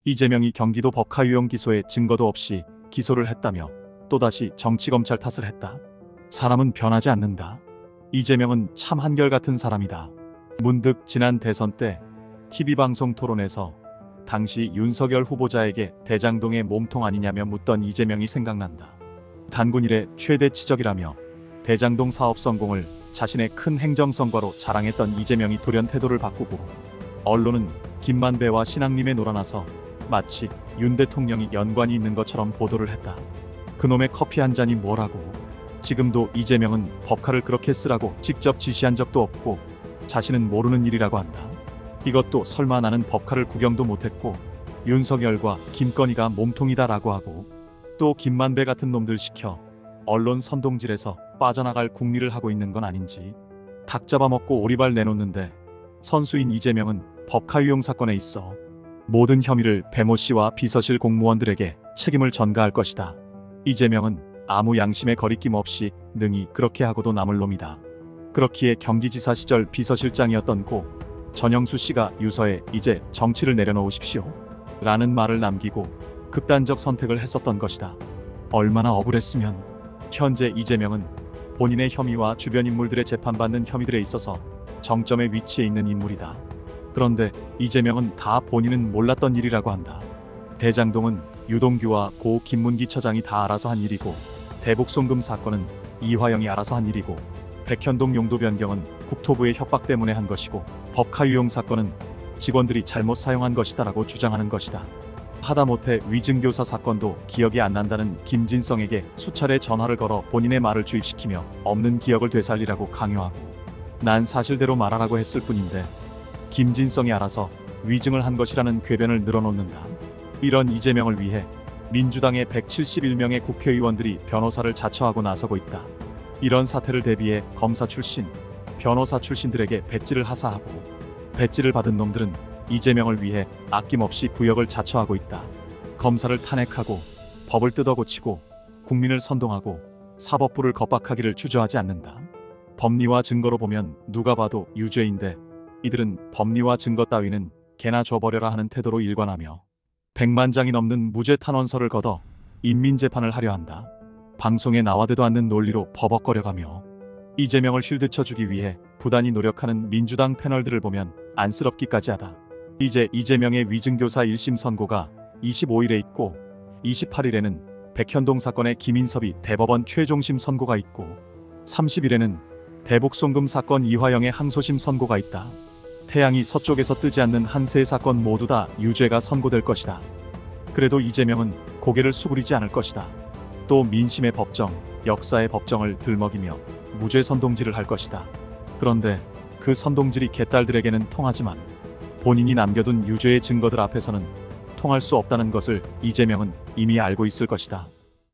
이재명이 경기도 법카유용 기소에 증거도 없이 기소를 했다며 또다시 정치검찰 탓을 했다. 사람은 변하지 않는다. 이재명은 참 한결같은 사람이다. 문득 지난 대선 때 TV방송 토론에서 당시 윤석열 후보자에게 대장동의 몸통 아니냐며 묻던 이재명이 생각난다. 단군 이래 최대 치적이라며 대장동 사업 성공을 자신의 큰 행정성과로 자랑했던 이재명이 돌연 태도를 바꾸고 언론은 김만배와 신앙님에 놀아나서 마치 윤 대통령이 연관이 있는 것처럼 보도를 했다. 그놈의 커피 한 잔이 뭐라고. 지금도 이재명은 법카를 그렇게 쓰라고 직접 지시한 적도 없고 자신은 모르는 일이라고 한다. 이것도 설마 나는 법카를 구경도 못했고 윤석열과 김건희가 몸통이다라고 하고 또 김만배 같은 놈들 시켜 언론 선동질에서 빠져나갈 궁리를 하고 있는 건 아닌지. 닭 잡아먹고 오리발 내놓는데 선수인 이재명은 법카유용 사건에 있어 모든 혐의를 배모 씨와 비서실 공무원들에게 책임을 전가할 것이다. 이재명은 아무 양심의 거리낌 없이 능히 그렇게 하고도 남을 놈이다. 그렇기에 경기지사 시절 비서실장이었던 고 전영수 씨가 유서에 이제 정치를 내려놓으십시오 라는 말을 남기고 극단적 선택을 했었던 것이다. 얼마나 억울했으면. 현재 이재명은 본인의 혐의와 주변 인물들의 재판받는 혐의들에 있어서 정점에 위치해 있는 인물이다. 그런데 이재명은 다 본인은 몰랐던 일이라고 한다. 대장동은 유동규와 고 김문기 처장이 다 알아서 한 일이고 대북송금 사건은 이화영이 알아서 한 일이고 백현동 용도 변경은 국토부의 협박 때문에 한 것이고 법카유용 사건은 직원들이 잘못 사용한 것이다라고 주장하는 것이다. 하다못해 위증교사 사건도 기억이 안 난다는 김진성에게 수차례 전화를 걸어 본인의 말을 주입시키며 없는 기억을 되살리라고 강요하고 난 사실대로 말하라고 했을 뿐인데 김진성이 알아서 위증을 한 것이라는 궤변을 늘어놓는다. 이런 이재명을 위해 민주당의 171명의 국회의원들이 변호사를 자처하고 나서고 있다. 이런 사태를 대비해 검사 출신, 변호사 출신들에게 배지를 하사하고 배지를 받은 놈들은 이재명을 위해 아낌없이 부역을 자처하고 있다. 검사를 탄핵하고 법을 뜯어고치고 국민을 선동하고 사법부를 겁박하기를 주저하지 않는다. 법리와 증거로 보면 누가 봐도 유죄인데 이들은 법리와 증거 따위는 개나 줘버려라 하는 태도로 일관하며 100만 장이 넘는 무죄 탄원서를 걷어 인민재판을 하려 한다. 방송에 나와대도 않는 논리로 버벅거려가며 이재명을 쉴드쳐주기 위해 부단히 노력하는 민주당 패널들을 보면 안쓰럽기까지 하다. 이제 이재명의 위증교사 1심 선고가 25일에 있고 28일에는 백현동 사건의 김인섭이 대법원 최종심 선고가 있고 30일에는 대북송금 사건 이화영의 항소심 선고가 있다. 태양이 서쪽에서 뜨지 않는 한 세 사건 모두 다 유죄가 선고될 것이다. 그래도 이재명은 고개를 수그리지 않을 것이다. 또 민심의 법정, 역사의 법정을 들먹이며 무죄 선동질을 할 것이다. 그런데 그 선동질이 개딸들에게는 통하지만 본인이 남겨둔 유죄의 증거들 앞에서는 통할 수 없다는 것을 이재명은 이미 알고 있을 것이다.